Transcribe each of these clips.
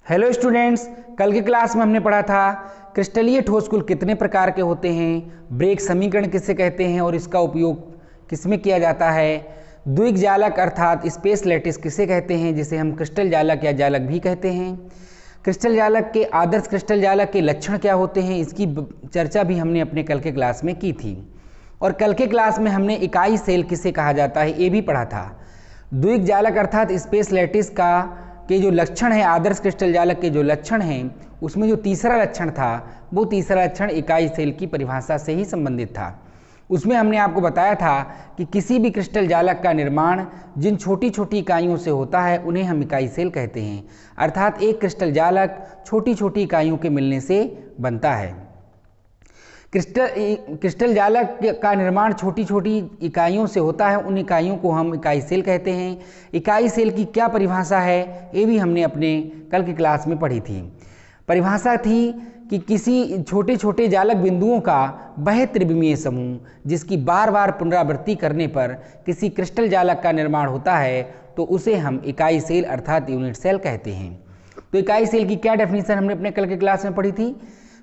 Hello students, कल की class में हमने पढ़ा था क्रिस्टलीय ठोस कुल कितने प्रकार के होते हैं, ब्रेग समीकरण किसे कहते हैं और इसका उपयोग किसमें किया जाता है, द्विग जालक अर्थात स्पेस लैटिस किसे कहते हैं जिसे हम क्रिस्टल जालक या जालक भी कहते हैं, क्रिस्टल जालक के आदर्श क्रिस्टल जालक के लक्षण क्या होते हैं, इसकी चर्चा भी हमने अपने कल के क्लास में की थी। और कल के क्लास में हमने इकाई सेल किसे कहा जाता है ये भी पढ़ा था। द्विग जालक अर्थात स्पेस लैटिस के जो लक्षण है, आदर्श क्रिस्टल जालक के जो लक्षण हैं, उसमें जो तीसरा लक्षण था वो तीसरा लक्षण इकाई सेल की परिभाषा से ही संबंधित था। उसमें हमने आपको बताया था कि किसी भी क्रिस्टल जालक का निर्माण जिन छोटी छोटी इकाइयों से होता है उन्हें हम इकाई सेल कहते हैं। अर्थात एक क्रिस्टल जालक छोटी छोटी इकाइयों के मिलने से बनता है। क्रिस्टल जालक का निर्माण छोटी छोटी इकाइयों से होता है, उन इकाइयों को हम इकाई सेल कहते हैं। इकाई सेल की क्या परिभाषा है ये भी हमने अपने कल की क्लास में पढ़ी थी। परिभाषा थी कि किसी छोटे छोटे जालक बिंदुओं का वह त्रिविमीय समूह जिसकी बार बार पुनरावृत्ति करने पर किसी क्रिस्टल जालक का निर्माण होता है तो उसे हम इकाई सेल अर्थात यूनिट सेल कहते हैं। तो इकाई सेल की क्या डेफिनेशन हमने अपने कल के क्लास में पढ़ी थी?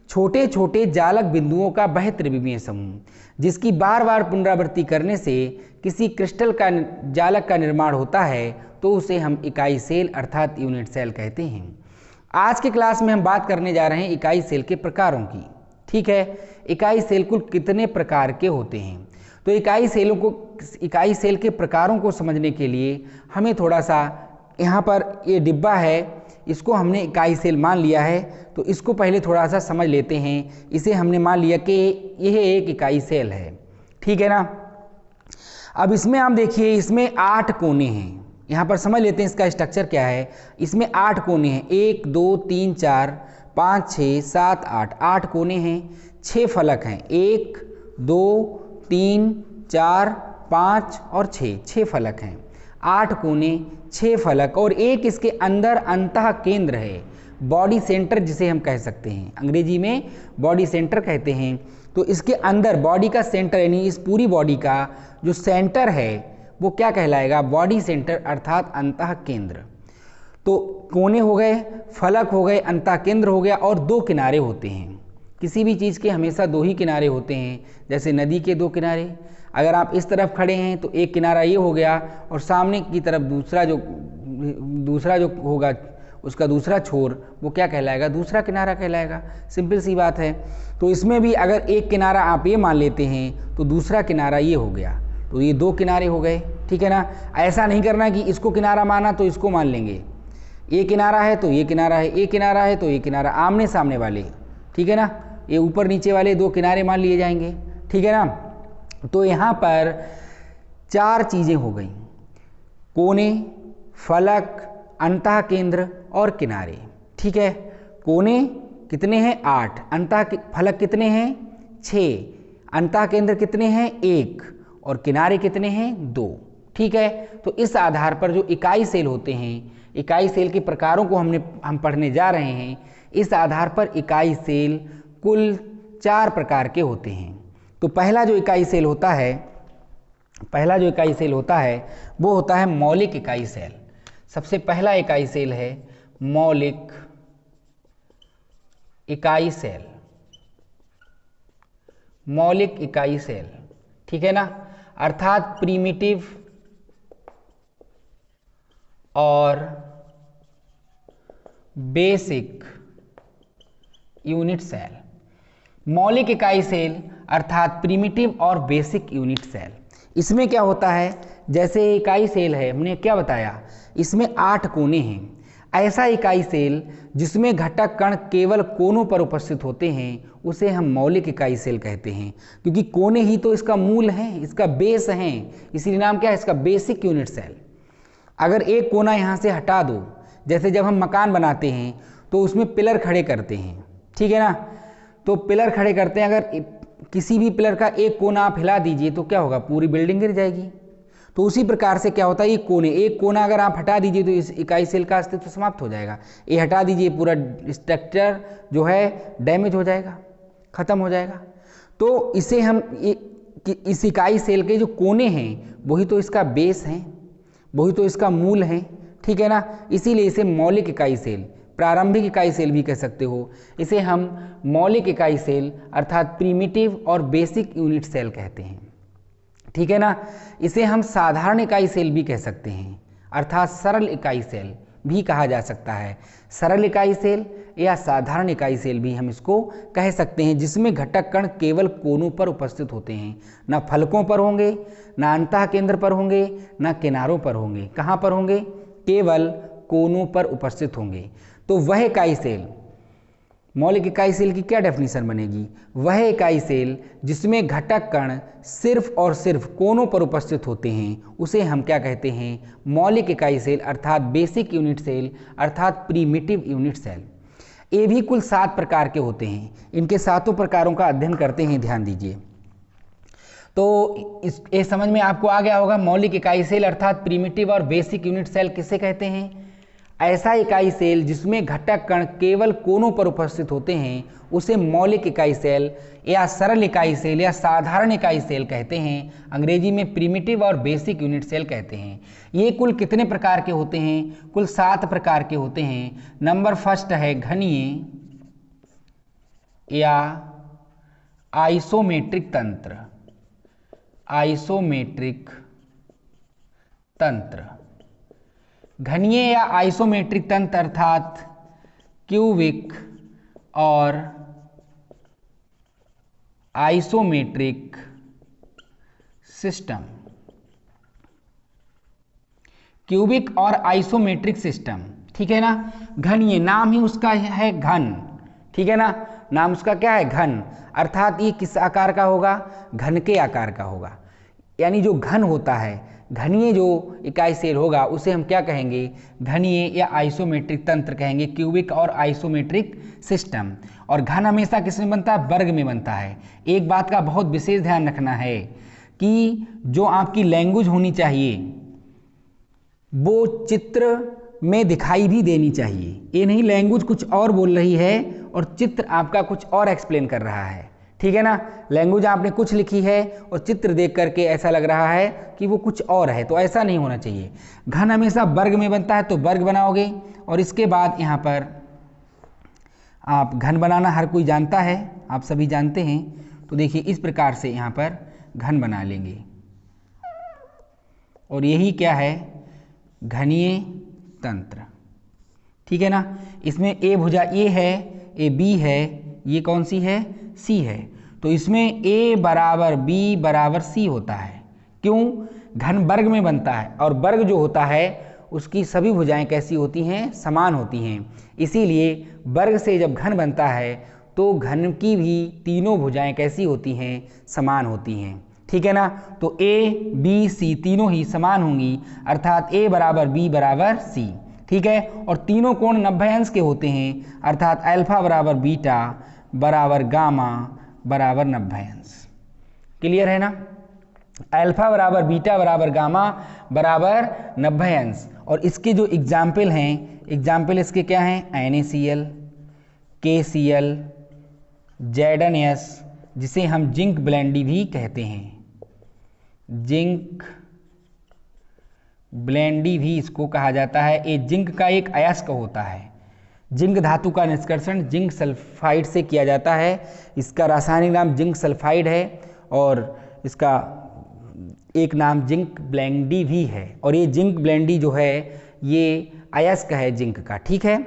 छोटे छोटे जालक बिंदुओं का वह त्रिविमीय समूह जिसकी बार बार पुनरावृत्ति करने से किसी क्रिस्टल का जालक का निर्माण होता है तो उसे हम इकाई सेल अर्थात यूनिट सेल कहते हैं। आज के क्लास में हम बात करने जा रहे हैं इकाई सेल के प्रकारों की। ठीक है, इकाई सेल कुल कितने प्रकार के होते हैं? तो इकाई सेल के प्रकारों को समझने के लिए हमें थोड़ा सा, यहाँ पर ये डिब्बा है, इसको हमने इकाई सेल मान लिया है, तो इसको पहले थोड़ा सा समझ लेते हैं। इसे हमने मान लिया कि यह एक इकाई सेल है, ठीक है ना। अब इसमें आप देखिए, इसमें 8 कोने हैं। यहाँ पर समझ लेते हैं इसका स्ट्रक्चर क्या है। इसमें 8 कोने हैं, 1 2 3 4 5 6 7 8, 8 कोने हैं। 6 फलक हैं, 1 2 3 4 5 और 6 फलक हैं। 8 कोने, 6 फलक और एक इसके अंदर अंतः केंद्र है, बॉडी सेंटर जिसे हम कह सकते हैं, अंग्रेजी में बॉडी सेंटर कहते हैं। तो इसके अंदर बॉडी का सेंटर यानी इस पूरी बॉडी का जो सेंटर है वो क्या कहलाएगा? बॉडी सेंटर अर्थात अंतः केंद्र। तो कोने हो गए, फलक हो गए, अंतः केंद्र हो गया और 2 किनारे होते हैं। किसी भी चीज़ के हमेशा 2 ही किनारे होते हैं, जैसे नदी के 2 किनारे। अगर आप इस तरफ खड़े हैं तो एक किनारा ये हो गया और सामने की तरफ दूसरा जो होगा उसका दूसरा छोर वो क्या कहलाएगा? दूसरा किनारा कहलाएगा। सिंपल सी बात है। तो इसमें भी अगर एक किनारा आप ये मान लेते हैं तो दूसरा किनारा ये हो गया, तो ये 2 किनारे हो गए, ठीक है ना। ऐसा नहीं करना कि इसको किनारा माना तो इसको मान लेंगे, ये किनारा है तो ये किनारा है, ये किनारा है तो ये किनारा, आमने सामने वाले, ठीक है ना। ये ऊपर नीचे वाले 2 किनारे मान लिए जाएंगे, ठीक है ना। तो यहाँ पर 4 चीज़ें हो गई, कोने, फलक, अंतः केंद्र और किनारे, ठीक है। कोने कितने हैं? 8, अंतः फलक कितने हैं? 6, अंतः केंद्र कितने हैं? 1 और किनारे कितने हैं? 2, ठीक है। तो इस आधार पर जो इकाई सेल होते हैं, इकाई सेल के प्रकारों को हम पढ़ने जा रहे हैं। इस आधार पर इकाई सेल कुल 4 प्रकार के होते हैं। तो पहला जो इकाई सेल होता है वो होता है मौलिक इकाई सेल। सबसे पहला इकाई सेल है मौलिक इकाई सेल, मौलिक इकाई सेल, ठीक है ना। अर्थात प्रीमिटिव और बेसिक यूनिट सेल। मौलिक इकाई सेल अर्थात प्रीमिटिव और बेसिक यूनिट सेल। इसमें क्या होता है, जैसे इकाई सेल है, हमने क्या बताया, इसमें 8 कोने हैं। ऐसा इकाई सेल जिसमें घटक कण केवल कोनों पर उपस्थित होते हैं उसे हम मौलिक इकाई सेल कहते हैं, क्योंकि कोने ही तो इसका मूल है, इसका बेस है, इसीलिए नाम क्या है इसका? Basic unit cell. अगर एक कोना यहाँ से हटा दो, जैसे जब हम मकान बनाते हैं तो उसमें पिलर खड़े करते हैं, ठीक है ना। तो पिलर खड़े करते हैं, अगर किसी भी पिलर का एक कोना आप हिला दीजिए तो क्या होगा? पूरी बिल्डिंग गिर जाएगी। तो उसी प्रकार से क्या होता है, एक कोना अगर आप हटा दीजिए तो इस इकाई सेल का अस्तित्व समाप्त हो जाएगा। ये हटा दीजिए, पूरा स्ट्रक्चर जो है डैमेज हो जाएगा, खत्म हो जाएगा। तो इसे हम इस इकाई सेल के जो कोने हैं वही तो इसका बेस हैं, वही तो इसका मूल है, ठीक है ना। इसीलिए इसे मौलिक इकाई सेल, प्रारंभिक इकाई सेल भी कह सकते हो। इसे हम मौलिक इकाई सेल अर्थात प्रीमिटिव और बेसिक यूनिट सेल कहते हैं, ठीक है ना। इसे हम साधारण इकाई सेल भी कह सकते हैं अर्थात सरल इकाई सेल भी कहा जा सकता है। सरल इकाई सेल या साधारण इकाई सेल भी हम इसको कह सकते हैं, जिसमें घटक कण केवल कोनों पर उपस्थित होते हैं, ना फलकों पर होंगे, ना अंतः केंद्र पर होंगे, ना किनारों पर होंगे। कहाँ पर होंगे? केवल कोनों पर उपस्थित होंगे। तो वह इकाई सेल, मौलिक इकाई सेल की क्या डेफिनेशन बनेगी? वह इकाई सेल जिसमें घटक कण सिर्फ और सिर्फ कोनों पर उपस्थित होते हैं, उसे हम क्या कहते हैं? मौलिक इकाई सेल अर्थात बेसिक यूनिट सेल अर्थात प्रीमिटिव यूनिट सेल। ये भी कुल 7 प्रकार के होते हैं। इनके 7 प्रकारों का अध्ययन करते हैं, ध्यान दीजिए। तो ये समझ में आपको आ गया होगा, मौलिक इकाई सेल अर्थात प्रीमिटिव और बेसिक यूनिट सेल किसे कहते हैं? ऐसा इकाई सेल जिसमें घटक कण केवल कोनों पर उपस्थित होते हैं, उसे मौलिक इकाई सेल या सरल इकाई सेल या साधारण इकाई सेल कहते हैं। अंग्रेजी में प्रीमिटिव और बेसिक यूनिट सेल कहते हैं। ये कुल कितने प्रकार के होते हैं? कुल 7 प्रकार के होते हैं। नंबर फर्स्ट है घनीय या आइसोमेट्रिक तंत्र। आइसोमेट्रिक तंत्र, घनीय या आइसोमेट्रिक तंत्र अर्थात क्यूबिक और आइसोमेट्रिक सिस्टम। क्यूबिक और आइसोमेट्रिक सिस्टम, ठीक है ना। घनीय, नाम ही उसका है घन, ठीक है ना। नाम उसका क्या है? घन। अर्थात ये किस आकार का होगा? घन के आकार का होगा। यानी जो घन होता है, घनीय जो इकाई सेल होगा उसे हम क्या कहेंगे? घनीय या आइसोमेट्रिक तंत्र कहेंगे, क्यूबिक और आइसोमेट्रिक सिस्टम। और घन हमेशा किसमें बनता है? वर्ग में बनता है। एक बात का बहुत विशेष ध्यान रखना है कि जो आपकी लैंग्वेज होनी चाहिए वो चित्र में दिखाई भी देनी चाहिए। ये नहीं लैंग्वेज कुछ और बोल रही है और चित्र आपका कुछ और एक्सप्लेन कर रहा है, ठीक है ना। लैंग्वेज आपने कुछ लिखी है और चित्र देख करके ऐसा लग रहा है कि वो कुछ और है, तो ऐसा नहीं होना चाहिए। घन हमेशा वर्ग में बनता है, तो वर्ग बनाओगे और इसके बाद यहाँ पर आप घन बनाना हर कोई जानता है, आप सभी जानते हैं। तो देखिए इस प्रकार से यहाँ पर घन बना लेंगे और यही क्या है? घनीय तंत्र, ठीक है ना। इसमें ए भुजा ए है, ए बी है, ये कौन सी है? सी है। तो इसमें ए बराबर बी बराबर सी होता है। क्यों? घन वर्ग में बनता है और वर्ग जो होता है उसकी सभी भुजाएं कैसी होती हैं? समान होती हैं। इसीलिए वर्ग से जब घन बनता है तो घन की भी तीनों भुजाएं कैसी होती हैं? समान होती हैं, ठीक है ना। तो ए बी सी तीनों ही समान होंगी, अर्थात ए बराबर बी बराबर सी, ठीक है। और तीनों कोण 90 अंश के होते हैं, अर्थात अल्फा बराबर बीटा बराबर गामा बराबर 90 अंश। क्लियर है ना? अल्फा बराबर बीटा बराबर गामा बराबर 90 अंश। और इसके जो एग्जाम्पल हैं, एग्जाम्पल इसके क्या हैं? NaCl, KCl, ZnS, जिसे हम जिंक ब्लेंडी भी कहते हैं। जिंक ब्लेंडी भी इसको कहा जाता है। ये जिंक का एक अयस्क होता है। जिंक धातु का निष्कर्षण जिंक सल्फाइड से किया जाता है। इसका रासायनिक नाम जिंक सल्फाइड है और इसका एक नाम जिंक ब्लेंडी भी है। और ये जिंक ब्लेंडी जो है ये अयस्क है जिंक का, ठीक है।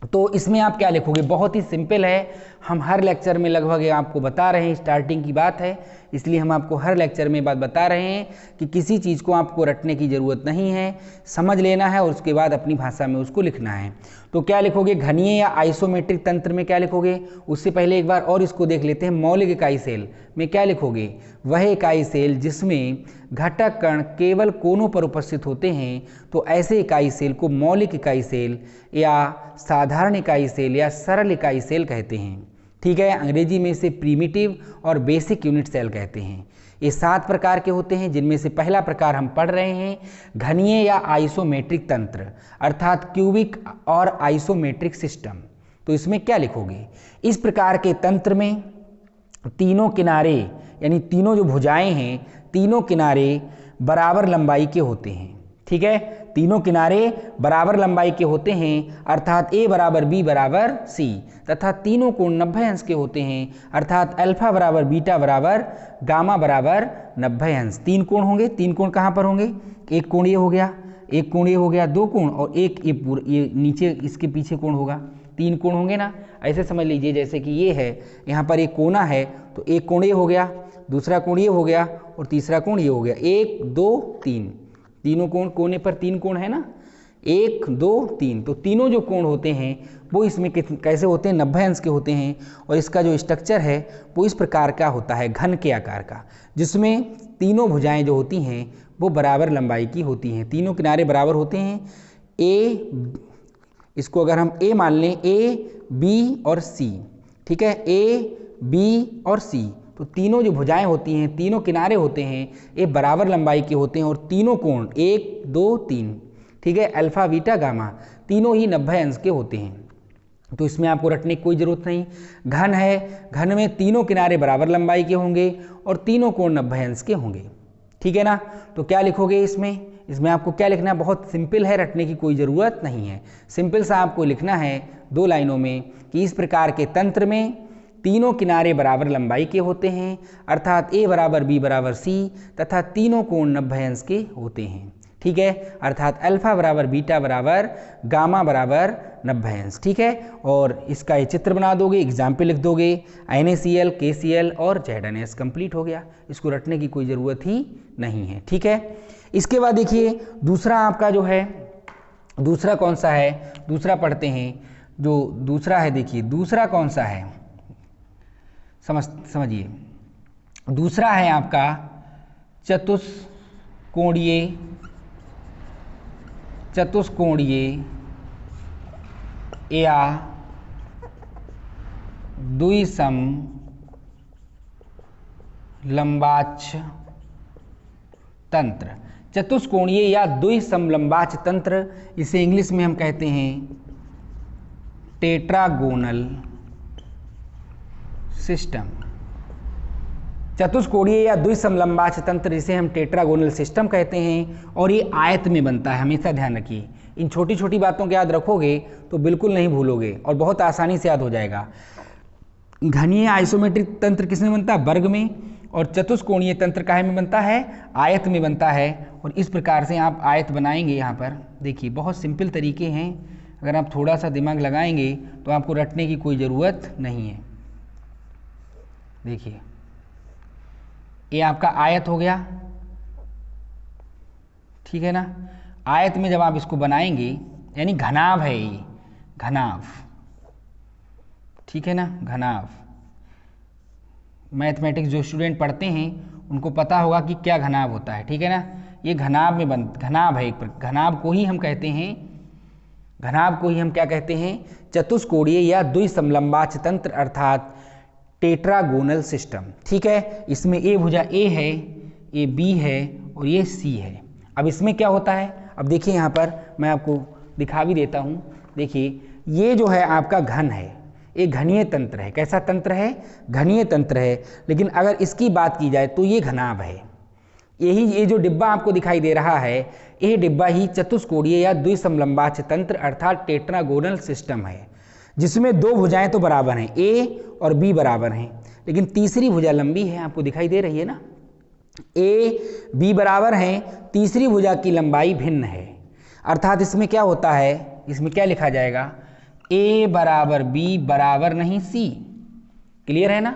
तो इसमें आप क्या लिखोगे? बहुत ही सिंपल है। हम हर लेक्चर में लगभग आपको बता रहे हैं, स्टार्टिंग की बात है इसलिए हम आपको हर लेक्चर में बात बता रहे हैं कि किसी चीज़ को आपको रटने की ज़रूरत नहीं है, समझ लेना है और उसके बाद अपनी भाषा में उसको लिखना है। तो क्या लिखोगे? घनीय या आइसोमेट्रिक तंत्र में क्या लिखोगे? उससे पहले एक बार और इसको देख लेते हैं। मौलिक इकाई सेल में क्या लिखोगे? वह इकाई सेल जिसमें घटक कण केवल कोनों पर उपस्थित होते हैं, तो ऐसे इकाई सेल को मौलिक इकाई सेल या साधारण इकाई सेल या सरल इकाई सेल कहते हैं, ठीक है। अंग्रेजी में इसे प्रीमिटिव और बेसिक यूनिट सेल कहते हैं। ये 7 प्रकार के होते हैं, जिनमें से पहला प्रकार हम पढ़ रहे हैं घनीय या आइसोमेट्रिक तंत्र अर्थात क्यूबिक और आइसोमेट्रिक सिस्टम। तो इसमें क्या लिखोगे? इस प्रकार के तंत्र में तीनों किनारे यानी तीनों जो भुजाएं हैं, तीनों किनारे बराबर लंबाई के होते हैं, ठीक है। तीनों किनारे बराबर लंबाई के होते हैं अर्थात ए बराबर बी बराबर सी, तथा तीनों कोण 90 अंश के होते हैं अर्थात अल्फा बराबर बीटा बराबर गामा बराबर 90 अंश। तीन कोण होंगे, तीन कोण कहाँ पर होंगे, एक कोण ये हो गया, एक कोण ये हो गया, दो कोण और एक ये नीचे इसके पीछे कोण होगा, तीन कोण होंगे ना। ऐसे समझ लीजिए जैसे कि ये है, यहाँ पर एक कोना है तो एक कोण ये हो गया, दूसरा कोण ये हो गया और तीसरा कोण ये हो गया, 1 2 3, तीनों कोण, कोने पर तीन कोण है ना, 1 2 3। तो तीनों जो कोण होते हैं वो इसमें कैसे होते हैं, 90 अंश के होते हैं। और इसका जो स्ट्रक्चर है वो इस प्रकार का होता है, घन के आकार का, जिसमें तीनों भुजाएं जो होती हैं वो बराबर लंबाई की होती हैं, तीनों किनारे बराबर होते हैं। ए, इसको अगर हम ए मान लें, ए बी और सी, ठीक है, ए बी और सी, तो तीनों जो भुजाएं होती हैं, तीनों किनारे होते हैं, ये बराबर लंबाई के होते हैं और तीनों कोण 1 2 3, ठीक है, अल्फा बीटा गामा तीनों ही 90 अंश के होते हैं। तो इसमें आपको रटने की कोई ज़रूरत नहीं। घन है, घन में तीनों किनारे बराबर लंबाई के होंगे और तीनों कोण 90 अंश के होंगे, ठीक है ना। तो क्या लिखोगे इसमें, इसमें आपको क्या लिखना है, बहुत सिंपल है, रटने की कोई ज़रूरत नहीं है। सिंपल सा आपको लिखना है 2 लाइनों में कि इस प्रकार के तंत्र में तीनों किनारे बराबर लंबाई के होते हैं अर्थात ए बराबर बी बराबर सी, तथा तीनों कोण 90 अंश के होते हैं, ठीक है, अर्थात अल्फा बराबर बीटा बराबर गामा बराबर 90 अंश, ठीक है। और इसका ये चित्र बना दोगे, एग्जाम्पल लिख दोगे, NaCl KCl और ZnS, कंप्लीट हो गया। इसको रटने की कोई ज़रूरत ही नहीं है, ठीक है। इसके बाद देखिए दूसरा आपका जो है, दूसरा कौन सा है, दूसरा पढ़ते हैं। जो दूसरा है, देखिए दूसरा कौन सा है, समझिए, दूसरा है आपका चतुष्कोणीय या द्विसम लंबाक्ष तंत्र। चतुष्कोणीय या द्विसमलंबाक्ष तंत्र, इसे इंग्लिश में हम कहते हैं टेट्रागोनल सिस्टम। चतुष्कोणीय या द्विसमलंबाक्ष तंत्र जिसे हम टेट्रागोनल सिस्टम कहते हैं और ये आयत में बनता है, हमेशा ध्यान रखिए। इन छोटी छोटी बातों को याद रखोगे तो बिल्कुल नहीं भूलोगे और बहुत आसानी से याद हो जाएगा। घनीय आइसोमेट्रिक तंत्र किसमें बनता है, वर्ग में, और चतुष्कोणीय तंत्र काहे में बनता है, आयत में बनता है। और इस प्रकार से आप आयत बनाएंगे। यहाँ पर देखिए बहुत सिंपल तरीके हैं, अगर आप थोड़ा सा दिमाग लगाएंगे तो आपको रटने की कोई ज़रूरत नहीं है। देखिए ये आपका आयत हो गया, ठीक है ना। आयत में जब आप इसको बनाएंगे, यानी घनाभ है ये, घनाभ, ठीक है ना, घनाभ। मैथमेटिक्स जो स्टूडेंट पढ़ते हैं उनको पता होगा कि क्या घनाभ होता है, ठीक है ना। ये घनाभ में घनाभ है, घनाभ को ही हम कहते हैं, घनाभ को ही हम क्या कहते हैं, चतुष्कोणीय या द्विसमलंबाक्ष तंत्र अर्थात टेट्रागोनल सिस्टम, ठीक है। इसमें ए भुजा ए है, ये बी है और ये सी है। अब इसमें क्या होता है, अब देखिए यहाँ पर मैं आपको दिखा भी देता हूँ। देखिए ये जो है आपका घन है, ये घनीय तंत्र है। कैसा तंत्र है, घनीय तंत्र है। लेकिन अगर इसकी बात की जाए तो ये घनाभ है। यही ये जो डिब्बा आपको दिखाई दे रहा है, ये डिब्बा ही चतुष्कोणीय या द्विसमलंबाक्ष तंत्र अर्थात टेट्रागोनल सिस्टम है, जिसमें दो भुजाएं तो बराबर हैं, ए और बी बराबर हैं, लेकिन तीसरी भुजा लंबी है, आपको दिखाई दे रही है ना। ए बी बराबर हैं, तीसरी भुजा की लंबाई भिन्न है। अर्थात इसमें क्या होता है, इसमें क्या लिखा जाएगा, ए बराबर बी बराबर नहीं सी। क्लियर है ना,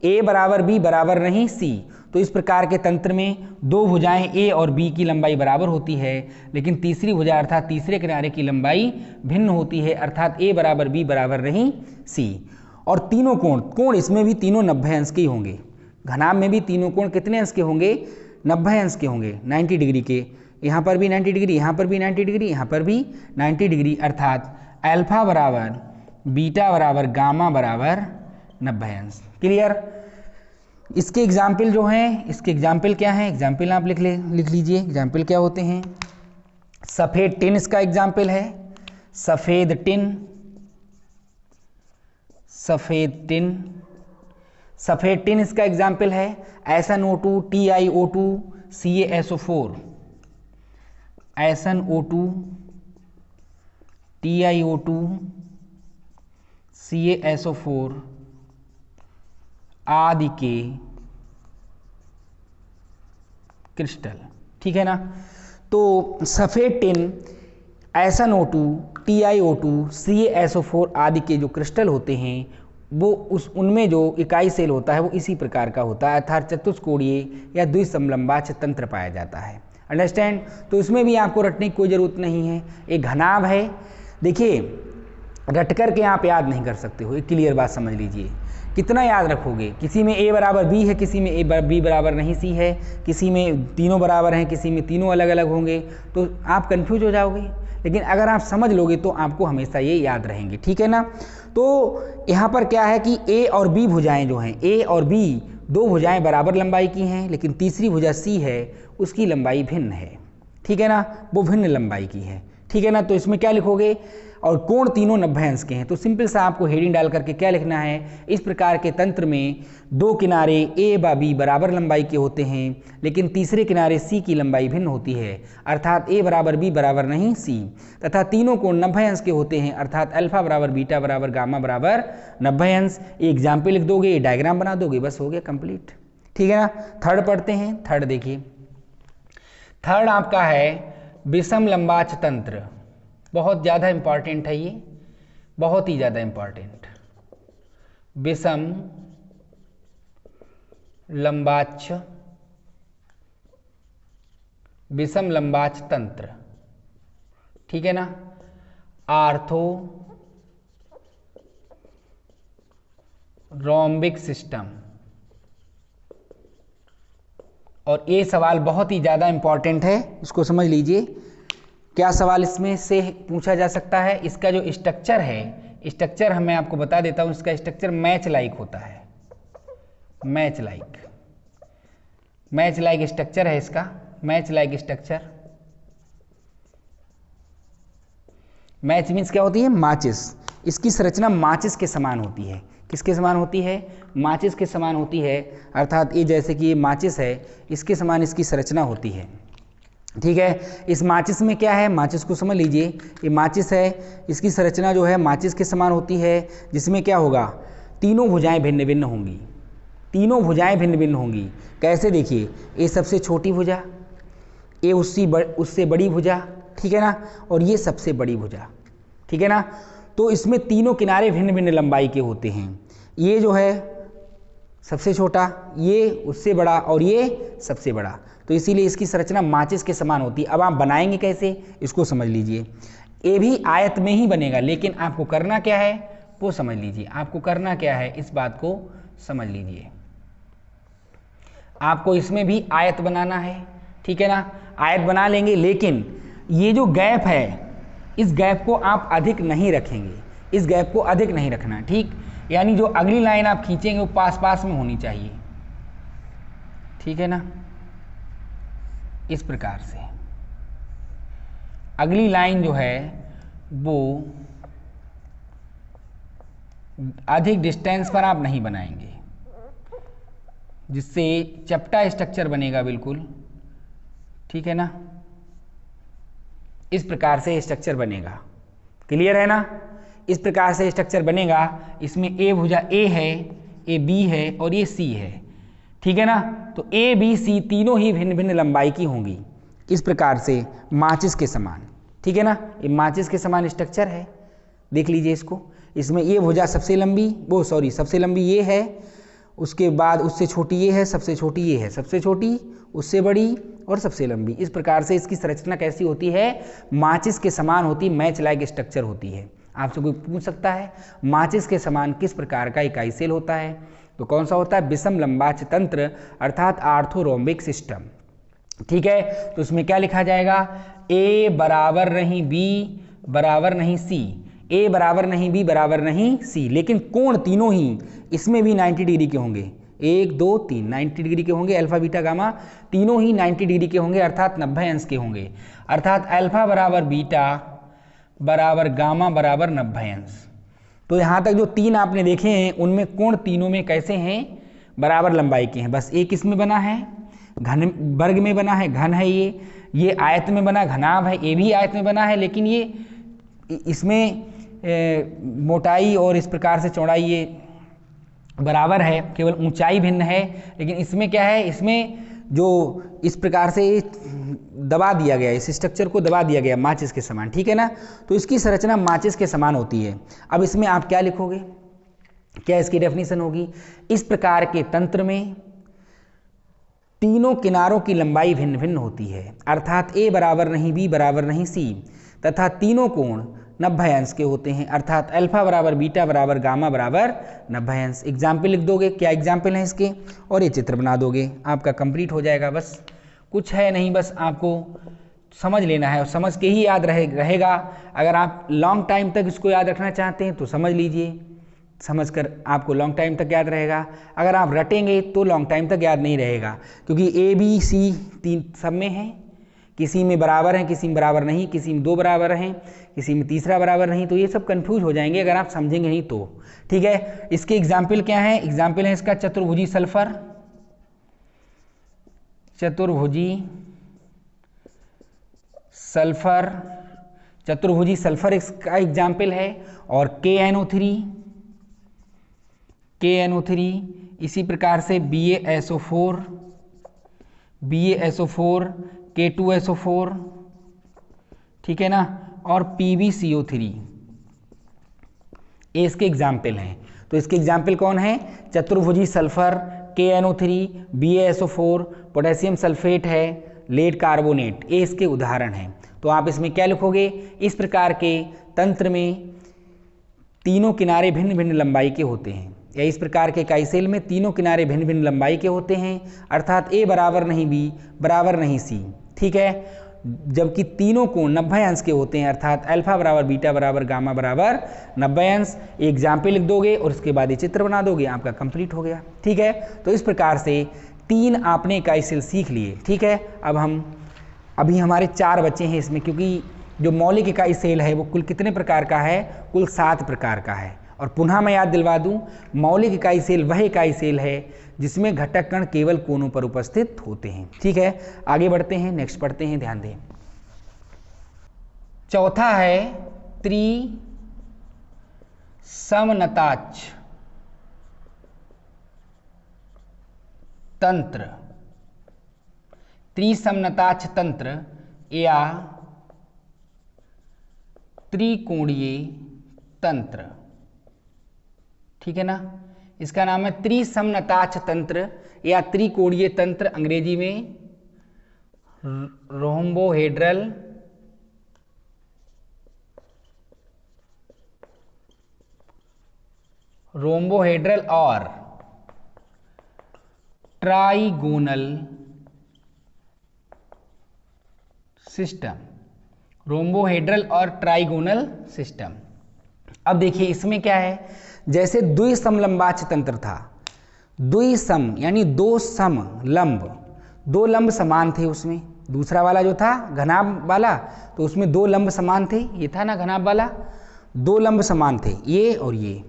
ए बराबर बी बराबर नहीं सी। तो इस प्रकार के तंत्र में दो भुजाएं ए और बी की लंबाई बराबर होती है, लेकिन तीसरी भुजा अर्थात तीसरे किनारे की लंबाई भिन्न होती है, अर्थात ए बराबर बी बराबर नहीं सी। और तीनों कोण इसमें भी तीनों 90 अंश के होंगे। घनाभ में भी तीनों कोण कितने अंश के होंगे, 90 अंश के होंगे, 90 डिग्री के। यहाँ पर भी 90 डिग्री, यहाँ पर भी 90 डिग्री, यहाँ पर भी 90 डिग्री, अर्थात अल्फा बराबर बीटा बराबर गामा बराबर 90 अंश। क्लियर। इसके एग्जाम्पल जो हैं, इसके एग्जाम्पल क्या हैं, एग्जाम्पल आप लिख लीजिए। एग्जाम्पल क्या होते हैं, सफ़ेद टिन इसका एग्जाम्पल है, सफ़ेद टिन, सफ़ेद टिन, सफ़ेद टिन इसका एग्जाम्पल है, SnO2 TiO2 CaSO4। SnO2 TiO2 CaSO4 आदि के क्रिस्टल। ठीक है ना। तो सफ़ेद टिन, SnO2 TiO2 CaSO4 आदि के जो क्रिस्टल होते हैं वो उनमें जो इकाई सेल होता है वो इसी प्रकार का होता है, अर्थात चतुष्कोणीय या द्विसमलंबाक्ष तंत्र पाया जाता है। अंडरस्टैंड। तो इसमें भी आपको रटने की कोई ज़रूरत नहीं है। एक घनाभ है, देखिए रट कर के आप याद नहीं कर सकते हो, एक क्लियर बात समझ लीजिए। कितना याद रखोगे? किसी में A बराबर B है, किसी में B बराबर नहीं C है, किसी में तीनों बराबर हैं, किसी में तीनों अलग अलग होंगे, तो आप कंफ्यूज हो जाओगे। लेकिन अगर आप समझ लोगे तो आपको हमेशा ये याद रहेंगे। ठीक है ना। तो यहाँ पर क्या है कि A और B भुजाएं जो हैं, A और B दो भुजाएं बराबर लंबाई की हैं, लेकिन तीसरी भुजा C है उसकी लंबाई भिन्न है। ठीक है ना, वो भिन्न लंबाई की है। ठीक है ना। तो इसमें क्या लिखोगे? और कोण तीनों 90 अंश के हैं। तो सिंपल सा आपको हेडिंग डाल करके क्या लिखना है? इस प्रकार के तंत्र में दो किनारे A व B बराबर लंबाई के होते हैं, लेकिन तीसरे किनारे C की लंबाई भिन्न होती है, अर्थात A बराबर B बराबर नहीं C, तथा तीनों कोण 90 अंश के होते हैं, अर्थात अल्फा बराबर बीटा बराबर गामा बराबर 90 अंश। एग्जाम्पल लिख दोगे, डायग्राम बना दोगे, बस हो गया कंप्लीट। ठीक है ना। थर्ड पढ़ते हैं। थर्ड देखिए, थर्ड आपका है विषम लंबाक्ष तंत्र। बहुत ज़्यादा इंपॉर्टेंट है ये, बहुत ही ज़्यादा इंपॉर्टेंट। विषम लंबाक्ष तंत्र। ठीक है ना। Ortho rhombic system. और ये सवाल बहुत ही ज़्यादा इंपॉर्टेंट है, इसको समझ लीजिए। क्या सवाल इसमें से पूछा जा सकता है? इसका जो स्ट्रक्चर है, स्ट्रक्चर मैं आपको बता देता हूँ, इसका स्ट्रक्चर मैच लाइक होता है। मैच लाइक स्ट्रक्चर है इसका, match like structure. Match means क्या होती है? माचिस। इसकी संरचना माचिस के समान होती है। किसके समान होती है? माचिस के समान होती है, अर्थात ये जैसे कि ये माचिस है, इसके समान इसकी संरचना होती है। ठीक है। इस माचिस में क्या है? माचिस को समझ लीजिए, ये माचिस है, इसकी संरचना जो है माचिस के समान होती है, जिसमें क्या होगा? तीनों भुजाएं भिन्न भिन्न होंगी। तीनों भुजाएं भिन्न भिन्न होंगी। कैसे? देखिए, ये सबसे छोटी भुजा, ये उससे बड़ी भुजा, ठीक है ना, और ये सबसे बड़ी भुजा। ठीक है ना। तो इसमें तीनों किनारे भिन्न भिन्न लंबाई के होते हैं। ये जो है सबसे छोटा, ये उससे बड़ा, और ये सबसे बड़ा। तो इसीलिए इसकी संरचना माचिस के समान होती है। अब आप बनाएंगे कैसे, इसको समझ लीजिए। ये भी आयत में ही बनेगा, लेकिन आपको करना क्या है वो समझ लीजिए। आपको करना क्या है, इस बात को समझ लीजिए। आपको इसमें भी आयत बनाना है। ठीक है ना। आयत बना लेंगे, लेकिन ये जो गैप है, इस गैप को आप अधिक नहीं रखेंगे, इस गैप को अधिक नहीं रखना। ठीक, यानी जो अगली लाइन आप खींचेंगे वो पास पास में होनी चाहिए। ठीक है ना। इस प्रकार से अगली लाइन जो है वो अधिक डिस्टेंस पर आप नहीं बनाएंगे, जिससे चपटा स्ट्रक्चर बनेगा बिल्कुल। ठीक है ना। इस प्रकार से स्ट्रक्चर बनेगा। क्लियर है ना। इस प्रकार से स्ट्रक्चर बनेगा। इसमें ए भुजा ए है, ए बी है और ये सी है। ठीक है ना। तो ए बी सी तीनों ही भिन्न भिन्न लंबाई की होंगी, इस प्रकार से माचिस के समान। ठीक है ना। ये माचिस के समान स्ट्रक्चर है, देख लीजिए इसको। इसमें ये भुजा सबसे लंबी, सबसे लंबी ये है, उसके बाद उससे छोटी ये है, सबसे छोटी ये है, सबसे छोटी उससे बड़ी और सबसे लंबी। इस प्रकार से इसकी संरचना कैसी होती है? माचिस के समान होती, मैच लाइक स्ट्रक्चर होती है। आपसे कोई पूछ सकता है माचिस के समान किस प्रकार का इकाई सेल होता है, तो कौन सा होता है? विषम लंबाक्ष तंत्र, अर्थात आर्थोरोम्बिक सिस्टम। ठीक है। तो इसमें क्या लिखा जाएगा? ए बराबर नहीं बी बराबर नहीं सी, ए बराबर नहीं बी बराबर नहीं सी, लेकिन कोण तीनों ही इसमें भी 90 डिग्री के होंगे। 1 2 3 90 डिग्री के होंगे। अल्फा बीटा गामा तीनों ही 90 डिग्री के होंगे, अर्थात 90 अंश के होंगे। अर्थात अल्फा बराबर बीटा बराबर गामा बराबर 90 अंश। तो यहाँ तक जो तीन आपने देखे हैं उनमें कोण तीनों में कैसे हैं? बराबर लंबाई के हैं। बस एक इसमें बना है घन, वर्ग में बना है, घन है ये आयत में बना घनाभ है, ये भी आयत में बना है, लेकिन ये इसमें मोटाई और इस प्रकार से चौड़ाई ये बराबर है, केवल ऊंचाई भिन्न है। लेकिन इसमें क्या है, इसमें जो इस प्रकार से दबा दिया गया, इस स्ट्रक्चर को दबा दिया गया माचिस के समान, ठीक है ना। तो इसकी संरचना माचिस के समान होती है। अब इसमें आप क्या लिखोगे, क्या इसकी डेफिनेशन होगी, इस प्रकार के तंत्र में तीनों किनारों की लंबाई भिन्न भिन्न होती है, अर्थात ए बराबर नहीं बी बराबर नहीं सी, तथा तीनों कोण 90 अंश के होते हैं, अर्थात अल्फा बराबर बीटा बराबर गामा बराबर 90 अंश। एग्जाम्पल लिख दोगे, क्या एग्जाम्पल है इसके, और ये चित्र बना दोगे, आपका कंप्लीट हो जाएगा। बस कुछ है नहीं, बस आपको समझ लेना है और समझ के ही याद रहेगा। अगर आप लॉन्ग टाइम तक इसको याद रखना चाहते हैं तो समझ लीजिए, समझकर आपको लॉन्ग टाइम तक याद रहेगा। अगर आप रटेंगे तो लॉन्ग टाइम तक याद नहीं रहेगा, क्योंकि ए बी सी तीन सब में है, किसी में बराबर हैं, किसी में बराबर नहीं, किसी में 2 बराबर हैं, किसी में तीसरा बराबर नहीं, तो ये सब कंफ्यूज हो जाएंगे अगर आप समझेंगे नहीं तो। ठीक है, इसके एग्जाम्पल क्या है, एग्जाम्पल है इसका चतुर्भुजी सल्फर, चतुर्भुजी सल्फर, चतुर्भुजी सल्फर इसका एग्जाम्पल है। और KNO3, इसी प्रकार से BaSO4, K2SO4, ठीक है ना, और PbCO3, ये इसके एग्जाम्पल हैं। तो इसके एग्जाम्पल कौन है, चतुर्भुजी sulphur, KNO3, BaSO4, potassium sulphate है, लेड कार्बोनेट, ये इसके उदाहरण हैं। तो आप इसमें क्या लिखोगे, इस प्रकार के तंत्र में तीनों किनारे भिन्न भिन्न लंबाई के होते हैं, या इस प्रकार के इकाई सेल में तीनों किनारे भिन्न भिन्न लंबाई के होते हैं, अर्थात ए बराबर नहीं बी बराबर नहीं सी, ठीक है। जबकि तीनों कोण 90 अंश के होते हैं, अर्थात अल्फा बराबर बीटा बराबर गामा बराबर 90 अंश। एग्जाम्पल लिख दोगे और उसके बाद ये चित्र बना दोगे, आपका कंप्लीट हो गया। ठीक है, तो इस प्रकार से 3 आपने इकाई सेल सीख लिए। ठीक है, अब हम अभी हमारे 4 बचे हैं इसमें, क्योंकि जो मौलिक इकाई सेल है वो कुल कितने प्रकार का है, कुल 7 प्रकार का है। और पुनः मैं याद दिलवा दूं, मौलिक इकाई सेल वह इकाई सेल है जिसमें घटक कण केवल कोनों पर उपस्थित होते हैं। ठीक है, आगे बढ़ते हैं, नेक्स्ट पढ़ते हैं, ध्यान दें। चौथा है त्रिसमनताच तंत्र, त्रिसमनताच तंत्र या त्रिकोणीय तंत्र, ठीक है ना। इसका नाम है त्रिसमनताच तंत्र या त्रिकोणीय तंत्र, अंग्रेजी में रोम्बोहेड्रल और ट्राइगोनल सिस्टम, रोम्बोहेड्रल और ट्राइगोनल सिस्टम। अब देखिए इसमें क्या है, जैसे द्विसमलंबाच तंत्र था, द्विसम यानी 2 सम लंब, 2 लंब समान थे उसमें, दूसरा वाला जो था घनाभ वाला, तो उसमें 2 लंब समान थे, ये था ना घनाभ वाला, 2 लंब समान थे, ये और ये,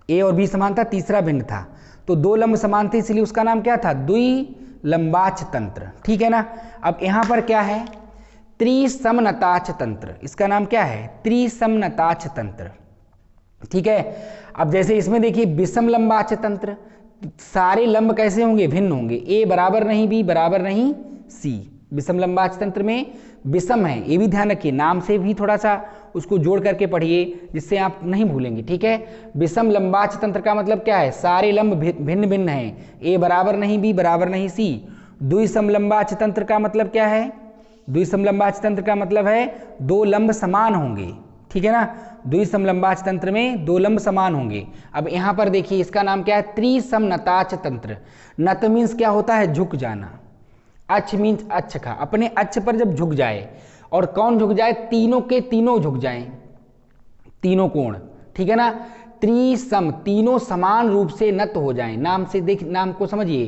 ए और बी समान था, तीसरा भिन्न था, तो 2 लंब समान थे, इसलिए उसका नाम क्या था, द्विलंबाच तंत्र। ठीक है ना। अब यहां पर क्या है, त्रिसमनताच तंत्र, इसका नाम क्या है, त्रिसमनताच तंत्र। ठीक है, अब जैसे इसमें देखिए विषम लंबाच तंत्र, सारे लंब कैसे होंगे, भिन्न होंगे, ए बराबर नहीं बी बराबर नहीं सी। विषम लंबाच तंत्र में विषम है, ये भी ध्यान रखिए, नाम से भी थोड़ा सा उसको जोड़ करके पढ़िए जिससे आप नहीं भूलेंगे। ठीक है, विषम लंबाच तंत्र का मतलब क्या है, सारे लंब भिन्न भिन्न हैं, ए बराबर नहीं बी बराबर नहीं सी। द्विसम लंबाच तंत्र का मतलब क्या है, द्विसम लंबाच तंत्र का मतलब है 2 लंब समान होंगे। ठीक है ना, द्विसम लंबाच तंत्र में 2 लंब समान होंगे। अब यहां पर देखिए इसका नाम क्या है, त्रिसमनताच तंत्र। नत मीन्स क्या होता है, झुक जाना, अक्ष मीन्स अक्ष का, अपने अक्ष पर जब झुक जाए, और कौन झुक जाए, तीनों के तीनों झुक जाएं, तीनों कोण। ठीक है ना, त्रिसम, तीनों समान रूप से नत हो जाएं, नाम से देख, नाम को समझिए,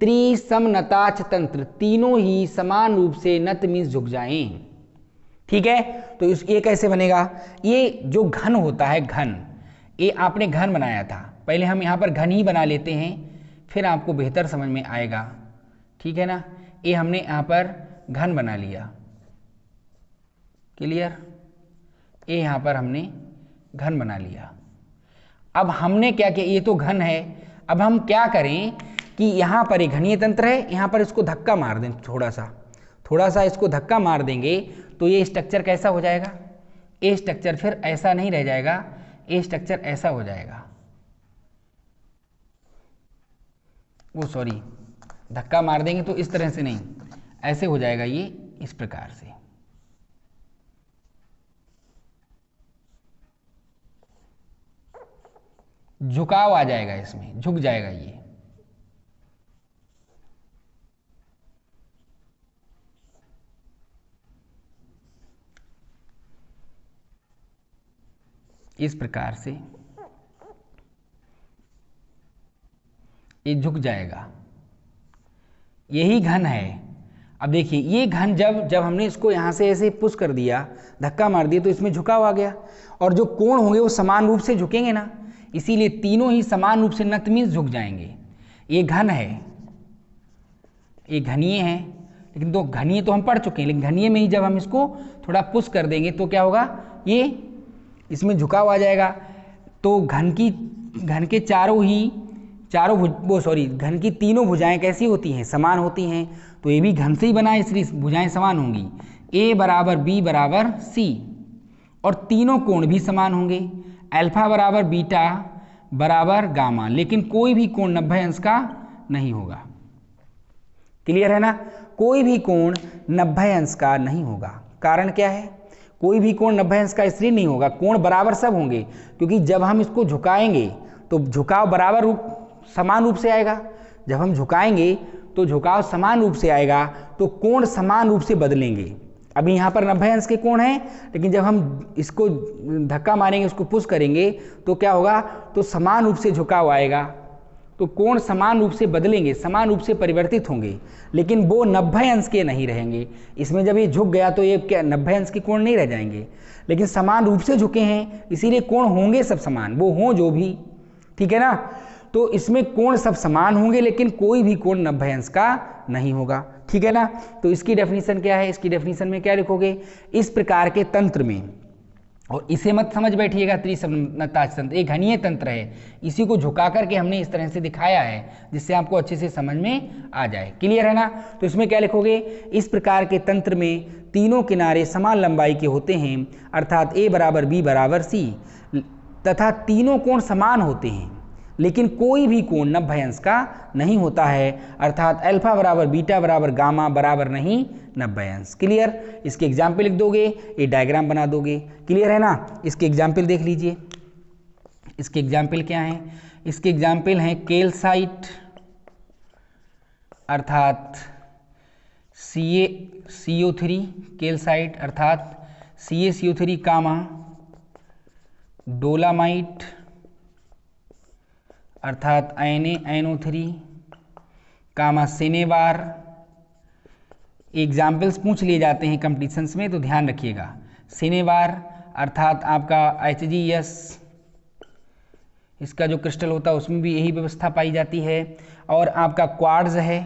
त्रिसमनताच तंत्र, तीनों ही समान रूप से नत मीन्स झुक जाएं। ठीक है, तो ये कैसे बनेगा, ये जो घन होता है, घन, ये आपने घन बनाया था, पहले हम यहाँ पर घन ही बना लेते हैं, फिर आपको बेहतर समझ में आएगा। ठीक है ना, ये हमने यहाँ पर घन बना लिया। क्लियर, ए यहाँ पर हमने घन बना लिया। अब हमने क्या किया, ये तो घन है, अब हम क्या करें कि यहाँ पर एक घनीय तंत्र है, यहाँ पर इसको धक्का मार दें, थोड़ा सा इसको धक्का मार देंगे तो ये स्ट्रक्चर कैसा हो जाएगा, ए स्ट्रक्चर फिर ऐसा नहीं रह जाएगा, ए स्ट्रक्चर ऐसा हो जाएगा, वो सॉरी धक्का मार देंगे तो इस तरह से नहीं, ऐसे हो जाएगा ये इस प्रकार से। झुकाव आ जाएगा, इसमें झुक जाएगा ये। इस प्रकार से ये झुक जाएगा, यही घन है। अब देखिए ये घन जब हमने इसको यहाँ से ऐसे पुश कर दिया, धक्का मार दिया, तो इसमें झुकाव आ गया, और जो कोण होंगे वो समान रूप से झुकेंगे ना, इसीलिए तीनों ही समान रूप से नत मीन्स झुक जाएंगे। ये घन है, ये घनीय है, लेकिन तो घनीय तो हम पढ़ चुके हैं, लेकिन घनीय में ही जब हम इसको थोड़ा पुश कर देंगे तो क्या होगा, ये इसमें झुकाव आ जाएगा। तो घन के घन की तीनों भुजाएं कैसी होती हैं, समान होती हैं, तो ये भी घन से ही बना है, इसलिए भुजाएं समान होंगी, ए बराबर बी बराबर सी, और तीनों कोण भी समान होंगे, अल्फा बराबर बीटा बराबर गामा, लेकिन कोई भी कोण 90 अंश का नहीं होगा। क्लियर है ना, कोई भी कोण 90 अंश का नहीं होगा। कारण क्या है, कोई भी कोण 90 अंश का इसलिए नहीं होगा, कोण बराबर सब होंगे, क्योंकि जब हम इसको झुकाएंगे तो झुकाव बराबर रूप समान रूप से आएगा, जब हम झुकाएंगे तो झुकाव समान रूप से आएगा, तो कोण समान रूप से बदलेंगे। अभी यहाँ पर 90 अंश के कोण हैं, लेकिन जब हम इसको धक्का मारेंगे, उसको पुश करेंगे तो क्या होगा, तो समान रूप से झुकाव आएगा, तो कोण समान रूप से बदलेंगे, समान रूप से परिवर्तित होंगे, लेकिन वो 90 अंश के नहीं रहेंगे। इसमें जब ये झुक गया तो ये क्या 90 अंश के कोण नहीं रह जाएंगे, लेकिन समान रूप से झुके हैं, इसीलिए कोण होंगे सब समान, वो हों जो भी, ठीक है ना। तो इसमें कोण सब समान होंगे, लेकिन कोई भी कोण 90 अंश का नहीं होगा, ठीक है ना। तो इसकी डेफिनेशन क्या है, इसकी डेफिनेशन में क्या लिखोगे, इस प्रकार के तंत्र में, और इसे मत समझ बैठिएगा त्रिसमनताज तंत्र, एक घनीय तंत्र है, इसी को झुका करके हमने इस तरह से दिखाया है, जिससे आपको अच्छे से समझ में आ जाए। क्लियर है ना। तो इसमें क्या लिखोगे, इस प्रकार के तंत्र में तीनों किनारे समान लंबाई के होते हैं, अर्थात ए बराबर बी बराबर सी, तथा तीनों कोण समान होते हैं, लेकिन कोई भी कोण 90 अंश का नहीं होता है, अर्थात अल्फा बराबर बीटा बराबर गामा बराबर नहीं 90 अंश। क्लियर, इसके एग्जाम्पल लिख दोगे, ये डायग्राम बना दोगे। क्लियर है ना। इसके एग्जाम्पल देख लीजिए, इसके एग्जाम्पल क्या हैं, इसके एग्जाम्पल हैं कैल्साइट अर्थात CO3 कैल्साइट अर्थात CaCO3 कामा, डोलामाइट अर्थात NaNO3 कामा सिनेबार। एग्जाम्पल्स पूछ लिए जाते हैं कंपटीशंस में, तो ध्यान रखिएगा। सिनेबार अर्थात आपका HgS, इसका जो क्रिस्टल होता है उसमें भी यही व्यवस्था पाई जाती है। और आपका क्वार्ट्ज है,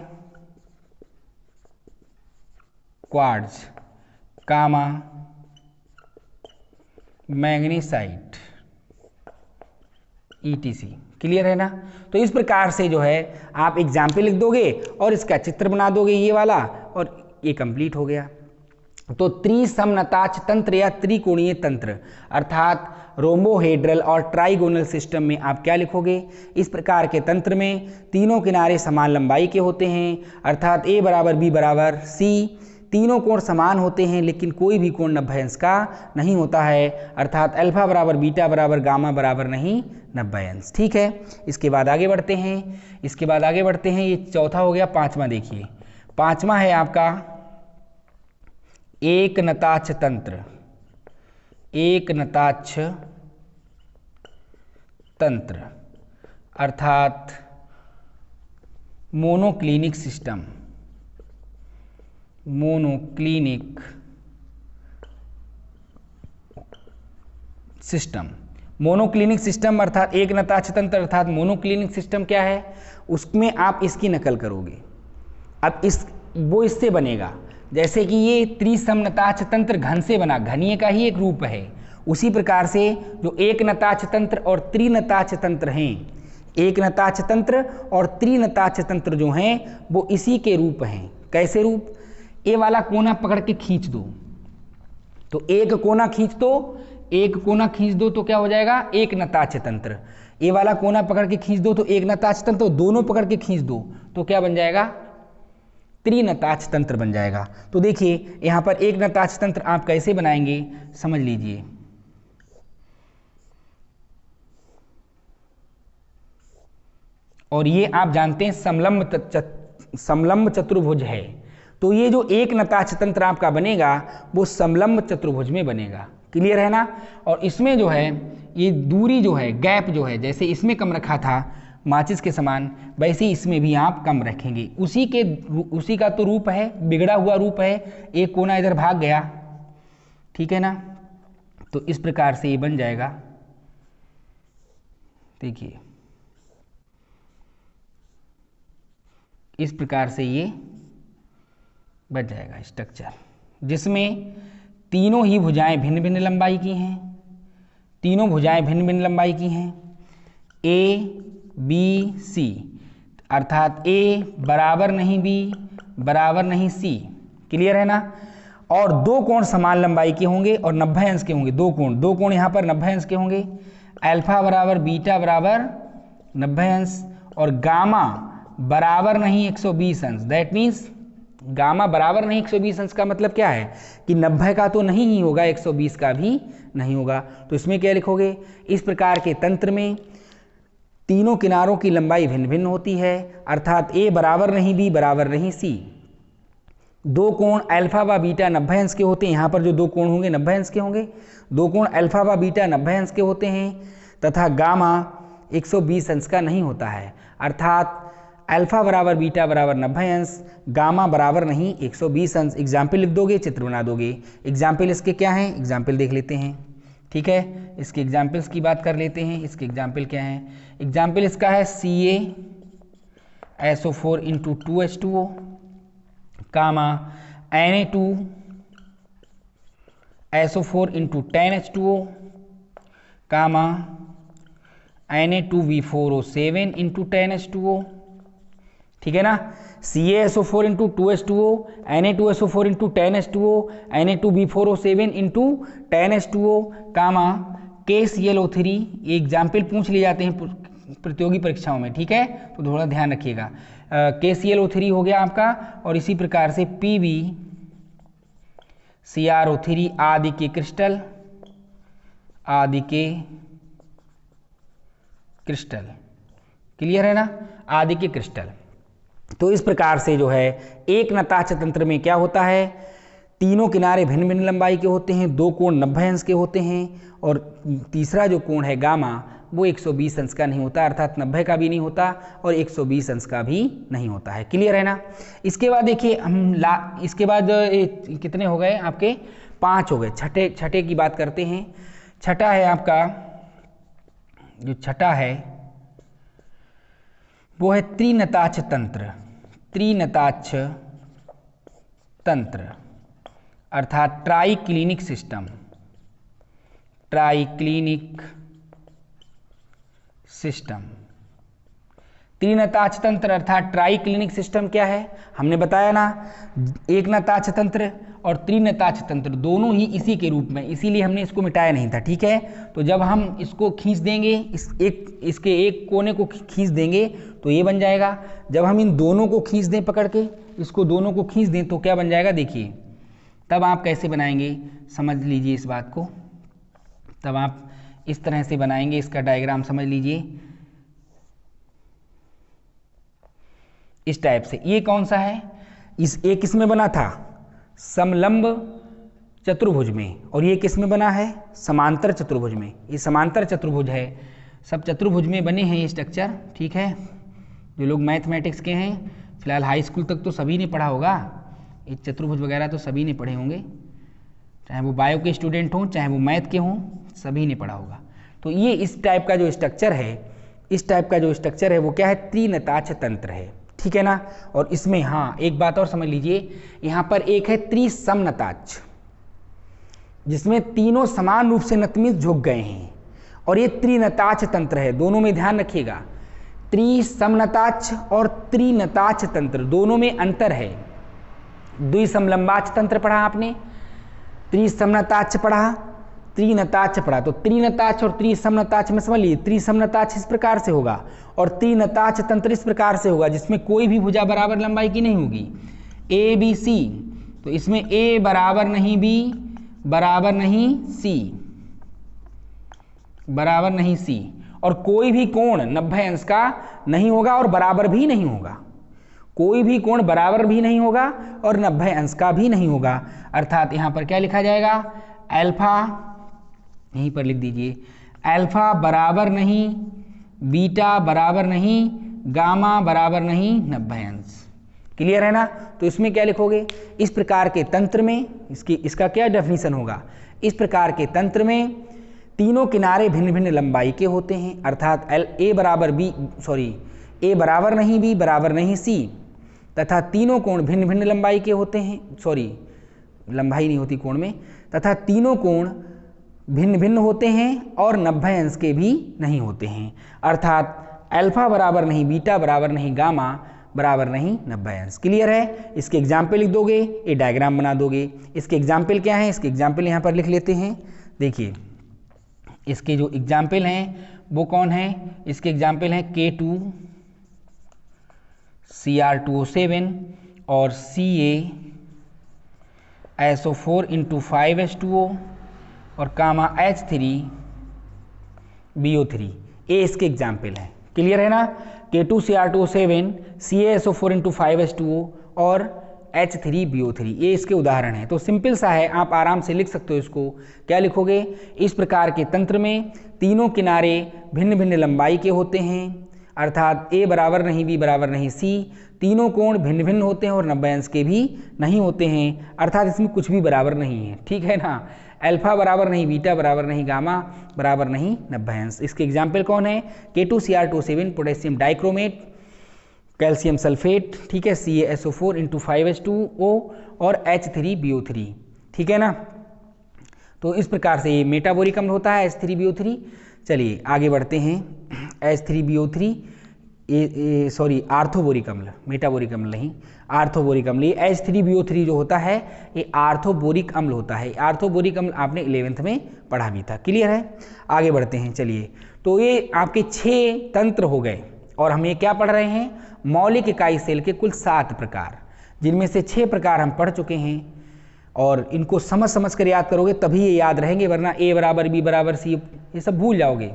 क्वार्ट्ज कामा मैग्नीसाइट ETC। क्लियर है ना। तो इस प्रकार से जो है आप एग्जाम्पल लिख दोगे और इसका चित्र बना दोगे ये वाला, और ये कंप्लीट हो गया। तो त्रिसमनताज तंत्र या त्रिकोणीय तंत्र अर्थात रोम्बोहेड्रल और ट्राइगोनल सिस्टम में आप क्या लिखोगे, इस प्रकार के तंत्र में तीनों किनारे समान लंबाई के होते हैं, अर्थात ए बराबर बी बराबर सी, तीनों कोण समान होते हैं, लेकिन कोई भी कोण 90 अंश का नहीं होता है, अर्थात अल्फा बराबर बीटा बराबर गामा बराबर नहीं 90 अंश। ठीक है, इसके बाद आगे बढ़ते हैं, ये चौथा हो गया। पांचवा देखिए, पांचवा है आपका एकनताक्ष तंत्र। एकनताक्ष तंत्र अर्थात monoclinic system. Monoclinic system, monoclinic system अर्थात एकनताक्ष तंत्र अर्थात मोनोक्लिनिक सिस्टम क्या है, उसमें आप इसकी नकल करोगे। अब वो इससे बनेगा, जैसे कि ये त्रिसमनताक्ष तंत्र घन से बना, घनीय का ही एक रूप है, उसी प्रकार से जो एक नताक्ष तंत्र और त्रिनताक्ष तंत्र हैं, एक नताक्ष तंत्र और त्रिनताक्ष तंत्र जो हैं वो इसी के रूप हैं। कैसे रूप? ये वाला कोना पकड़ के खींच दो, तो एक कोना खींच दो, एक कोना खींच दो तो क्या हो जाएगा? एक नताक्ष तंत्र। ये वाला कोना पकड़ के खींच दो तो एक नताक्ष तंत्र, दोनों पकड़ के खींच दो तो क्या बन जाएगा? त्रिनताक्ष तंत्र बन जाएगा। तो देखिए यहाँ पर एक नताक्ष तंत्र आप कैसे बनाएंगे समझ लीजिए। और ये आप जानते हैं समलंब चतुर्भुज है, तो ये जो एक नताक्ष तंत्र आपका बनेगा वो समलंब चतुर्भुज में बनेगा। क्लियर है ना? और इसमें जो है ये दूरी जो है, गैप जो है, जैसे इसमें कम रखा था माचिस के समान, वैसे ही इसमें भी आप कम रखेंगे। उसी का तो रूप है, बिगड़ा हुआ रूप है, एक कोना इधर भाग गया, ठीक है ना? तो इस प्रकार से ये बन जाएगा। देखिए इस प्रकार से ये बन जाएगा स्ट्रक्चर, जिसमें तीनों ही भुजाएं भिन्न भिन्न लंबाई की हैं, तीनों भुजाएं भिन्न भिन्न लंबाई की हैं, ए बी सी, अर्थात ए बराबर नहीं बी बराबर नहीं सी। क्लियर है ना? और दो कोण समान लंबाई के होंगे और 90 अंश के होंगे। दो कोण यहाँ पर 90 अंश के होंगे, अल्फा बराबर बीटा बराबर 90 अंश और गामा बराबर नहीं 120 अंश। दैट मीन्स गामा बराबर नहीं 120 अंश का मतलब क्या है कि 90 का तो नहीं ही होगा, 120 का भी नहीं होगा। तो इसमें क्या लिखोगे? इस प्रकार के तंत्र में तीनों किनारों की लंबाई भिन्न भिन्न होती है, अर्थात ए बराबर नहीं बी बराबर नहीं सी। दो कोण अल्फा व बीटा 90 अंश के होते हैं, यहाँ पर जो दो कोण होंगे 90 अंश के होंगे, दो कोण अल्फा व बीटा 90 अंश के होते हैं, तथा गामा 120 अंश का नहीं होता है, अर्थात अल्फा बराबर बीटा बराबर 90 अंश, गामा बराबर नहीं 120 अंश। एग्जाम्पल लिख दोगे, चित्र बना दोगे। एग्जाम्पल इसके क्या हैं? एग्जाम्पल देख लेते हैं, ठीक है? इसके एग्जाम्पल्स की बात कर लेते हैं। इसके एग्जाम्पल क्या हैं? एग्जाम्पल इसका है CaSO4 इंटू 2H2O, कामा Na2SO4 इंटू 10H2O, कामा Na2V4O7 इंटू 10H2O, ठीक है ना? CaSO4 into 2H2O, Na2SO4 into 10H2O, Na2V4O7 into 10H2O, कामा KClO3। ये एग्जाम्पल पूछ लिए जाते हैं प्रतियोगी परीक्षाओं में, ठीक है? तो थोड़ा ध्यान रखिएगा। KClO3 हो गया आपका, और इसी प्रकार से PbCrO3 आदि के क्रिस्टल, क्लियर है ना? आदि के क्रिस्टल। तो इस प्रकार से जो है एक नताक्ष तंत्र में क्या होता है, तीनों किनारे भिन्न भिन्न लंबाई के होते हैं, दो कोण 90 अंश के होते हैं, और तीसरा जो कोण है गामा वो 120 अंश का नहीं होता, अर्थात 90 का भी नहीं होता और 120 अंश का भी नहीं होता है। क्लियर है ना? इसके बाद देखिए इसके बाद कितने हो गए आपके? 5 हो गए। छठे की बात करते हैं। छठा है आपका, जो छठा है वो है त्रिनताक्ष तंत्र। त्रिनताक्ष तंत्र अर्थात ट्राइक्लिनिक सिस्टम। ट्राइक्लिनिक सिस्टम, त्रिनताक्ष तंत्र अर्थात ट्राइक्लिनिक सिस्टम क्या है? हमने बताया ना, एक नताक्ष तंत्र और त्रिनताक्ष तंत्र दोनों ही इसी के रूप में, इसीलिए हमने इसको मिटाया नहीं था, ठीक है? तो जब हम इसको खींच देंगे, इसके एक कोने को खींच देंगे तो ये बन जाएगा। जब हम इन दोनों को खींच दें, पकड़ के इसको दोनों को खींच दें तो क्या बन जाएगा? देखिए तब आप कैसे बनाएंगे समझ लीजिए इस बात को। तब आप इस तरह से बनाएंगे, इसका डायग्राम समझ लीजिए इस टाइप से। ये कौन सा है? एक किस में बना था? समलंब चतुर्भुज में, और ये किस में बना है? समांतर चतुर्भुज में। ये समांतर चतुर्भुज है, सब चतुर्भुज में बने हैं ये स्ट्रक्चर, ठीक है? जो लोग मैथमेटिक्स के हैं, फिलहाल हाई स्कूल तक तो सभी ने पढ़ा होगा, ये चतुर्भुज वगैरह तो सभी ने पढ़े होंगे, चाहे वो बायो के स्टूडेंट हों चाहे वो मैथ के हों, सभी ने पढ़ा होगा। तो ये इस टाइप का जो स्ट्रक्चर है, इस टाइप का जो स्ट्रक्चर है वो क्या है? त्रिनताक्ष तंत्र है, ठीक है ना। और इसमें हाँ एक बात और समझ लीजिए, यहाँ पर एक है त्रिसमनताक्ष, जिसमें तीनों समान रूप से नतमिष झुक गए हैं, और ये त्रिनताक्ष तंत्र है। दोनों में ध्यान रखिएगा, त्रिसमनताक्ष और त्रिनताक्ष तंत्र दोनों में अंतर है। द्विसमलंबाक्ष तंत्र पढ़ा आपने, त्रिसमनताक्ष पढ़ा, त्रिनताक्ष पढ़ा। तो त्रिनताक्ष और त्रिसमनताक्ष में समझ लीजिए, त्रिसमनताक्ष इस प्रकार से होगा और त्रिनताक्ष तंत्र इस प्रकार से होगा, जिसमें कोई भी भुजा बराबर लंबाई की नहीं होगी, ए बी सी। तो इसमें ए बराबर नहीं बी बराबर नहीं सी बराबर नहीं सी, और कोई भी कोण 90 अंश का नहीं होगा और बराबर भी नहीं होगा। कोई भी कोण बराबर भी नहीं होगा और 90 अंश का भी नहीं होगा। अर्थात यहां पर क्या लिखा जाएगा, अल्फा, यहीं पर लिख दीजिए, अल्फा बराबर नहीं बीटा बराबर नहीं गामा बराबर नहीं 90 अंश। क्लियर है ना। तो इसमें क्या लिखोगे, इस प्रकार के तंत्र में इसका क्या डेफिनेशन होगा, इस प्रकार के तंत्र में तीनों किनारे भिन्न भिन्न लंबाई के होते हैं। अर्थात ए बराबर नहीं बी बराबर नहीं सी, तथा तीनों कोण भिन्न भिन्न लंबाई के होते हैं। लंबाई नहीं होती कोण में, तथा तीनों कोण भिन्न भिन्न होते हैं और 90 अंश के भी नहीं होते हैं। अर्थात अल्फा बराबर नहीं बीटा बराबर नहीं गामा बराबर नहीं 90 अंश। क्लियर है। इसके एग्जाम्पल लिख दोगे, ये डायग्राम बना दोगे। इसके एग्जाम्पल क्या है, इसके एग्जाम्पल यहाँ पर लिख लेते हैं। देखिए इसके जो एग्जाम्पल हैं वो कौन है, इसके एग्जाम्पल हैं K2 Cr2O7 और CaSO4 × 5H2O और कामा H3BO3, ये इसके एग्जाम्पल हैं। क्लियर है ना। K2 Cr2O7 CaSO4 × 5H2O और H3BO3, ये इसके उदाहरण हैं। तो सिंपल सा है, आप आराम से लिख सकते हो इसको। क्या लिखोगे, इस प्रकार के तंत्र में तीनों किनारे भिन्न भिन्न लंबाई के होते हैं। अर्थात ए बराबर नहीं बी बराबर नहीं सी, तीनों कोण भिन्न भिन्न होते हैं और 90 अंश के भी नहीं होते हैं। अर्थात इसमें कुछ भी बराबर नहीं है। ठीक है ना। अल्फा बराबर नहीं बीटा बराबर नहीं गामा बराबर नहीं 90 अंश। इसके एग्जाम्पल कौन है, K2 Cr2O7 potassium dichromate calcium sulphate, ठीक है, CaSO4 × 5H2O और H3BO3। ठीक है ना। तो इस प्रकार से ये मेटाबोरिक अम्ल होता है H3BO3। चलिए आगे बढ़ते हैं। H3BO3 आर्थोबोरिक अम्ल, मेटाबोरिक अम्ल नहीं, आर्थोबोरिक अम्ल। ये H3BO3 जो होता है ये आर्थोबोरिक अम्ल होता है। आर्थोबोरिक अम्ल आपने 11th में पढ़ा भी था। क्लियर है। आगे बढ़ते हैं। चलिए, तो ये आपके 6 तंत्र हो गए और हम ये क्या पढ़ रहे हैं, मौलिक इकाई सेल के कुल 7 प्रकार, जिनमें से 6 प्रकार हम पढ़ चुके हैं। और इनको समझ कर याद करोगे तभी ये याद रहेंगे, वरना ए बराबर बी बराबर सी ये सब भूल जाओगे।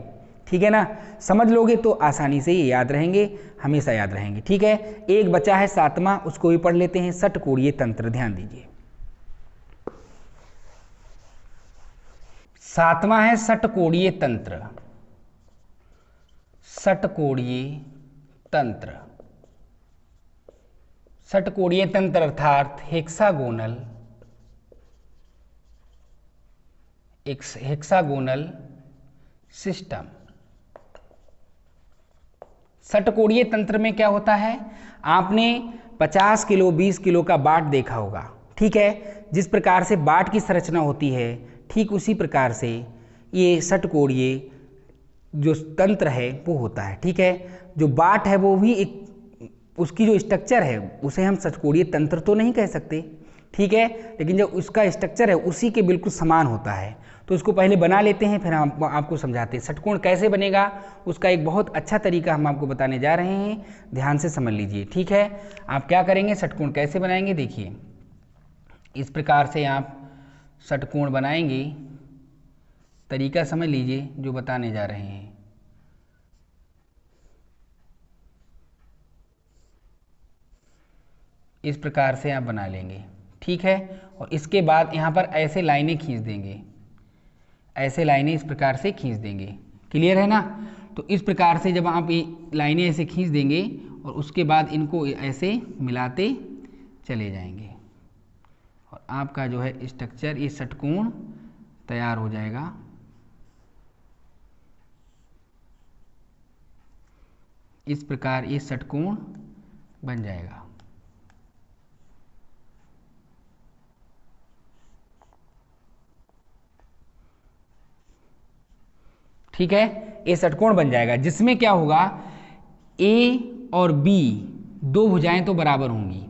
ठीक है ना। समझ लोगे तो आसानी से ये याद रहेंगे, हमेशा याद रहेंगे। ठीक है। एक बचा है 7वां, उसको भी पढ़ लेते हैं, षटकोणीय तंत्र। ध्यान दीजिए, 7वां है षटकोणीय तंत्र। षटकोणीय तंत्र, षटकोणीय तंत्र अर्थात हेक्सागोनल सिस्टम। षटकोणीय तंत्र में क्या होता है, आपने 50 किलो 20 किलो का बाट देखा होगा। ठीक है। जिस प्रकार से बाट की संरचना होती है, ठीक उसी प्रकार से ये षटकोणीय जो तंत्र है वो होता है। ठीक है। जो बाट है वो भी एक, उसकी जो स्ट्रक्चर है उसे हम षटकोणीय तंत्र तो नहीं कह सकते। ठीक है। लेकिन जो उसका स्ट्रक्चर है उसी के बिल्कुल समान होता है। तो उसको पहले बना लेते हैं, फिर हम आपको समझाते हैं षटकोण कैसे बनेगा। उसका एक बहुत अच्छा तरीका हम आपको बताने जा रहे हैं, ध्यान से समझ लीजिए। ठीक है। आप क्या करेंगे, षटकोण कैसे बनाएंगे, देखिए इस प्रकार से आप षटकोण बनाएंगे। तरीका समझ लीजिए जो बताने जा रहे हैं। इस प्रकार से आप बना लेंगे। ठीक है। और इसके बाद यहाँ पर ऐसे लाइनें खींच देंगे, ऐसे लाइनें इस प्रकार से खींच देंगे। क्लियर है ना। तो इस प्रकार से जब आप ये लाइनें ऐसे खींच देंगे और उसके बाद इनको ऐसे मिलाते चले जाएंगे और आपका जो है स्ट्रक्चर, ये षटकोण तैयार हो जाएगा। इस प्रकार ये षटकोण बन जाएगा। ठीक है, ए षटकोण बन जाएगा जिसमें क्या होगा, ए और बी दो भुजाएं तो बराबर होंगी,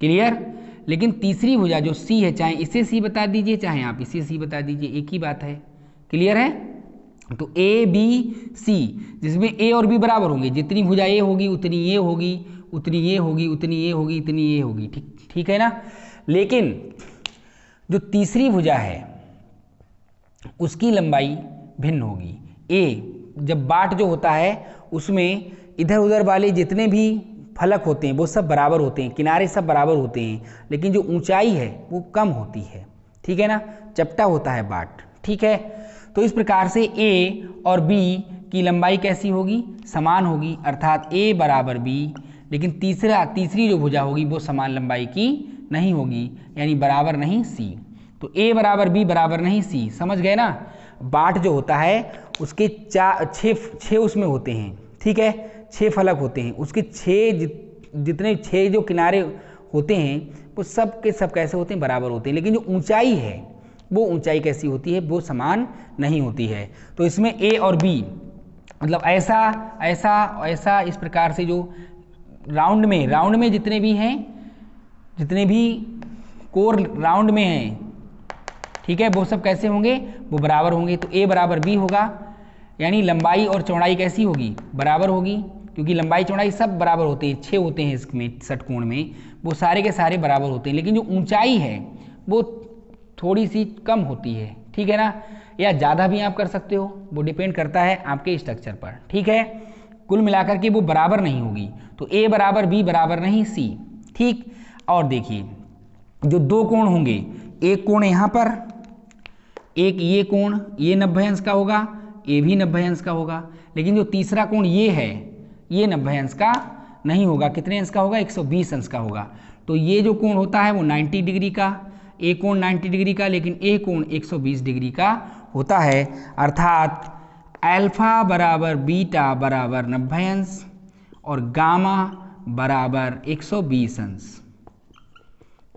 क्लियर। लेकिन तीसरी भुजा जो सी है, चाहे इसे सी बता दीजिए चाहे आप इसे सी बता दीजिए, एक ही बात है, क्लियर है। तो ए बी सी, जिसमें ए और बी बराबर होंगे, जितनी भुजा ए होगी उतनी ये होगी, उतनी ये होगी, उतनी ये होगी, इतनी ये होगी, ठीक है ना। लेकिन जो तीसरी भुजा है उसकी लंबाई भिन्न होगी। ए जब बाट जो होता है उसमें इधर उधर वाले जितने भी फलक होते हैं वो सब बराबर होते हैं, किनारे सब बराबर होते हैं, लेकिन जो ऊंचाई है वो कम होती है, ठीक है ना, चपटा होता है बाट, ठीक है। तो इस प्रकार से ए और बी की लंबाई कैसी होगी, समान होगी, अर्थात ए बराबर बी, लेकिन तीसरी जो भुजा होगी वो समान लंबाई की नहीं होगी, यानी बराबर नहीं सी। तो ए बराबर बी बराबर नहीं सी, समझ गए ना। बाट जो होता है उसके छः उसमें होते हैं, ठीक है, 6 फलक होते हैं, उसके जितने 6 जो किनारे होते हैं वो सब के सब कैसे होते हैं, बराबर होते हैं, लेकिन जो ऊंचाई है वो ऊंचाई कैसी होती है, वो समान नहीं होती है। तो इसमें ए और बी मतलब ऐसा ऐसा ऐसा इस प्रकार से जो राउंड में जितने भी हैं, जितने भी कोर राउंड में हैं, ठीक है, वो सब कैसे होंगे, वो बराबर होंगे। तो ए बराबर बी होगा, यानी लंबाई और चौड़ाई कैसी होगी, बराबर होगी, क्योंकि लंबाई चौड़ाई सब बराबर होते हैं, 6 होते हैं इसमें षटकोण में, वो सारे के सारे बराबर होते हैं, लेकिन जो ऊंचाई है वो थोड़ी सी कम होती है, ठीक है ना, या ज़्यादा भी आप कर सकते हो, वो डिपेंड करता है आपके स्ट्रक्चर पर, ठीक है। कुल मिलाकर के वो बराबर नहीं होगी। तो ए बराबर बी बराबर नहीं सी, ठीक। और देखिए जो दो कोण होंगे, एक कोण यहाँ पर, एक ये कोण, ये 90 अंश का होगा, ये भी 90 अंश का होगा, लेकिन जो तीसरा कोण ये है ये 90 अंश का नहीं होगा, कितने अंश का होगा, 120 अंश का होगा। तो ये जो कोण होता है वो 90 डिग्री का, एक कोण 90 डिग्री का, लेकिन एक कोण 120 डिग्री का होता है, अर्थात अल्फा बराबर बीटा बराबर 90 अंश और गामा बराबर 120 अंश।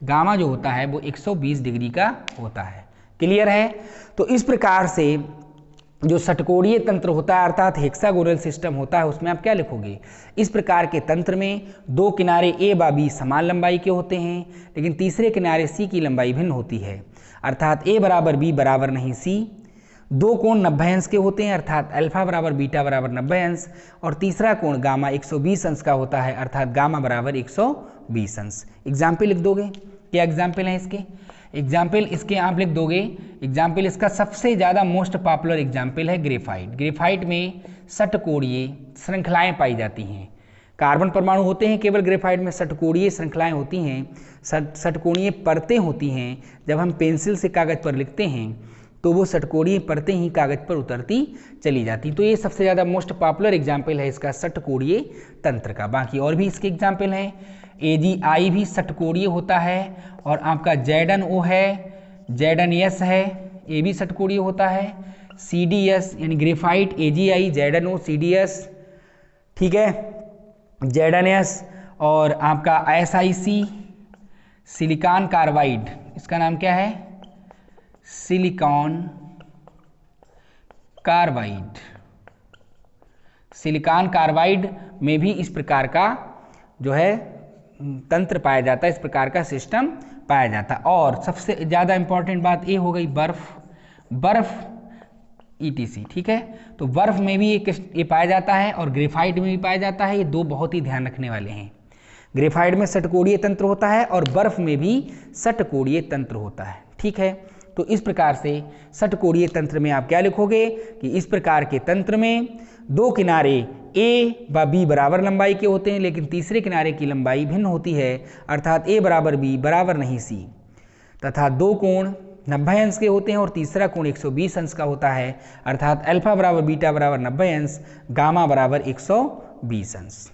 गामा जो होता है वो 120 डिग्री का होता है, क्लियर है। तो इस प्रकार से जो षटकोणीय तंत्र होता है अर्थात हेक्सागोनल सिस्टम होता है, उसमें आप क्या लिखोगे, इस प्रकार के तंत्र में दो किनारे ए व बी समान लंबाई के होते हैं, लेकिन तीसरे किनारे सी की लंबाई भिन्न होती है, अर्थात ए बराबर बी बराबर नहीं सी। दो कोण 90 अंश के होते हैं, अर्थात अल्फा बराबर बीटा बराबर 90 अंश, और तीसरा कोण गामा 120 अंश का होता है, अर्थात गामा बराबर 120 अंश। एग्जाम्पल लिख दोगे, क्या एग्जाम्पल है इसके, एग्जाम्पल इसके आप लिख दोगे। एग्जाम्पल इसका सबसे ज़्यादा मोस्ट पॉपुलर एग्जाम्पल है ग्रेफाइट। ग्रेफाइट में षटकोणीय श्रृंखलाएं पाई जाती हैं, कार्बन परमाणु होते हैं केवल, ग्रेफाइट में षटकोणीय श्रृंखलाएं होती हैं, षटकोणीय परतें होती हैं। जब हम पेंसिल से कागज़ पर लिखते हैं तो वो षटकोणीय परतें ही कागज़ पर उतरती चली जाती। तो ये सबसे ज़्यादा मोस्ट पॉपुलर एग्जाम्पल है इसका षटकोणीय तंत्र का। बाकी और भी इसके एग्जाम्पल हैं, AgI भी षटकोणीय होता है, और आपका ZnO है, ZnS है, ये भी षटकोणीय होता है। CdS यानी ग्रेफाइट, AgI, ZnO, CdS, ठीक है, ZnS, और आपका SiC सिलिकॉन कार्बाइड, इसका नाम क्या है, सिलिकॉन कार्बाइड। सिलिकॉन कार्बाइड में भी इस प्रकार का जो है तंत्र पाया जाता है, इस प्रकार का सिस्टम पाया जाता है। और सबसे ज़्यादा इंपॉर्टेंट बात ये हो गई बर्फ ETC, ठीक है। तो बर्फ में भी ये पाया जाता है और ग्रेफाइट में भी पाया जाता है, ये दो बहुत ही ध्यान रखने वाले हैं। ग्रेफाइट में षटकोणीय तंत्र होता है और बर्फ में भी षटकोणीय तंत्र होता है, ठीक है। तो इस प्रकार से षटकोणीय तंत्र में आप क्या लिखोगे कि इस प्रकार के तंत्र में दो किनारे ए व बी बराबर लंबाई के होते हैं, लेकिन तीसरे किनारे की लंबाई भिन्न होती है, अर्थात ए बराबर बी बराबर नहीं सी, तथा दो कोण 90 अंश के होते हैं और तीसरा कोण 120 अंश का होता है, अर्थात अल्फा बराबर बीटा बराबर 90 अंश, गामा बराबर 120 अंश।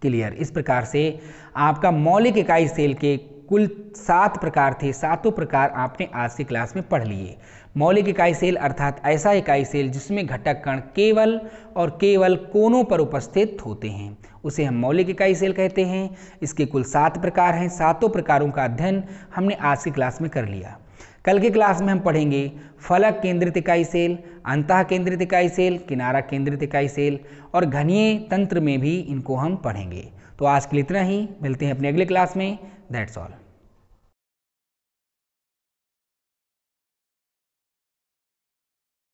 क्लियर। इस प्रकार से आपका मौलिक इकाई सेल के कुल 7 प्रकार थे, सातों प्रकार आपने आज की क्लास में पढ़ लिए। मौलिक इकाई सेल अर्थात ऐसा इकाई सेल जिसमें घटक कण केवल और केवल कोनों पर उपस्थित होते हैं, उसे हम मौलिक इकाई सेल कहते हैं। इसके कुल 7 प्रकार हैं। 7 प्रकारों का अध्ययन हमने आज की क्लास में कर लिया। कल की क्लास में हम पढ़ेंगे फलक केंद्रित इकाई सेल, अंतः केंद्रित इकाई सेल, किनारा केंद्रित इकाई सेल और घनीय तंत्र में भी इनको हम पढ़ेंगे। तो आज के लिए इतना ही, मिलते हैं अपने अगले क्लास में। That's all.